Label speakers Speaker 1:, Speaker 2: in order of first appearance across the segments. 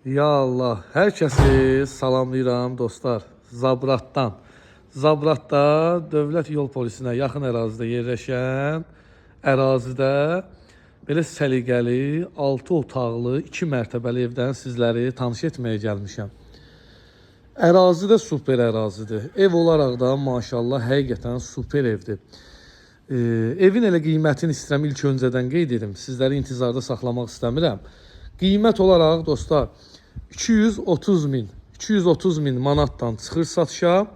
Speaker 1: Ya Allah, hər kəsi salamlayıram dostlar. Zabratdan. Zabratda dövlət yol polisinə yaxın ərazidə yerləşən ərazidə belə səliqəli 6 otaqlı 2 mərtəbəli evdən sizləri tanış etməyə gəlmişəm. Ərazi də super ərazidir. Ev olaraq da maşallah həqiqətən super evdir. Evin elə qiymətini istəyirəm ilk öncədən qeyd edim. Sizləri intizarda saxlamaq istəmirəm. Qiymət olaraq dostlar 230 min manatdan çıxır satışa.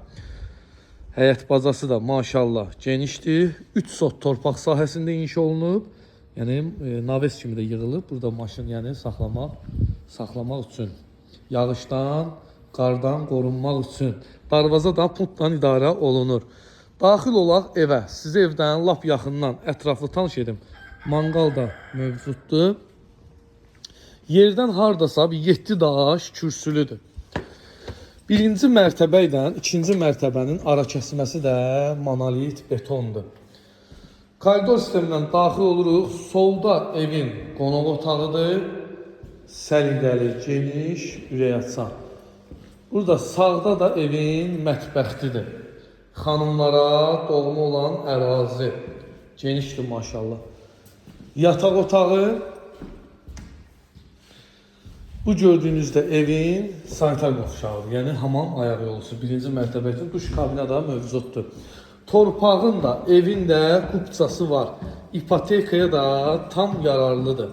Speaker 1: Həyət bazası da maşallah genişdir. 3 sot torpaq sahəsində inşa olunub. Yəni naves kimi də yığılıb. Burada maşın yəni saxlamaq üçün. Yağışdan, qardan qorunmaq üçün. Darvaza da puntla idarə olunur. Daxil olaq evə. Sizi evdən lap yaxından ətraflı tanış edim. Manqal da mövcuddur. Yerdən hardasa 7 daş kürsülüdür. Birinci mərtəbə ilə ikinci mərtəbənin ara kəsməsi də monolit betondur. Koridor sistemindən daxil oluruq. Solda evin qonaq otağıdır. Səliqəli, geniş, ürək açan. Burada sağda da evin mətbəxtidir. Xanımlara doğma olan ərazi. Genişdir maşallah. Yataq otağı. Bu gördüyünüzdə evin sanitar qovşağıdır. Yəni hamam ayaq yolusu. Birinci mərtəbə üçün duş kabinə də mövcuddur. Torpağın da evin də kupçası var. İpotekaya da tam yararlıdır.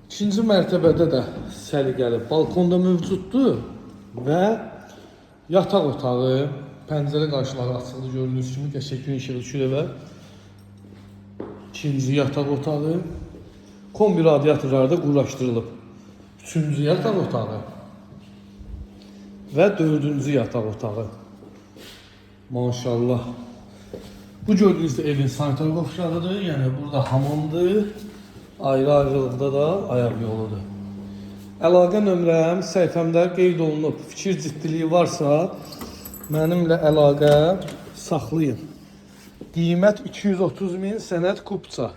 Speaker 1: İkinci mərtəbədə də səliqəli balkonda mövcuddur və yataq otağı, pəncərə qarşıları açıldı gördüyünüz kimi qəşəng gün işığı düşür evə. İkinci yataq otağı, kombi radiatorları da quraşdırılıb. Üçüncü yataq otağı və dördüncü yataq otağı. Maşallah. Bu gördüyünüzdə evin sanitar qovşağıdır. Yəni burada hamamdır. Ayrı-ayrılıqda da ayaq yoludur. Əlaqə nömrəm səhifəmdə qeyd olunub. Fikir ciddiliyi varsa mənimlə əlaqə saxlayın. Qiymət 230 min, sənəd kupça.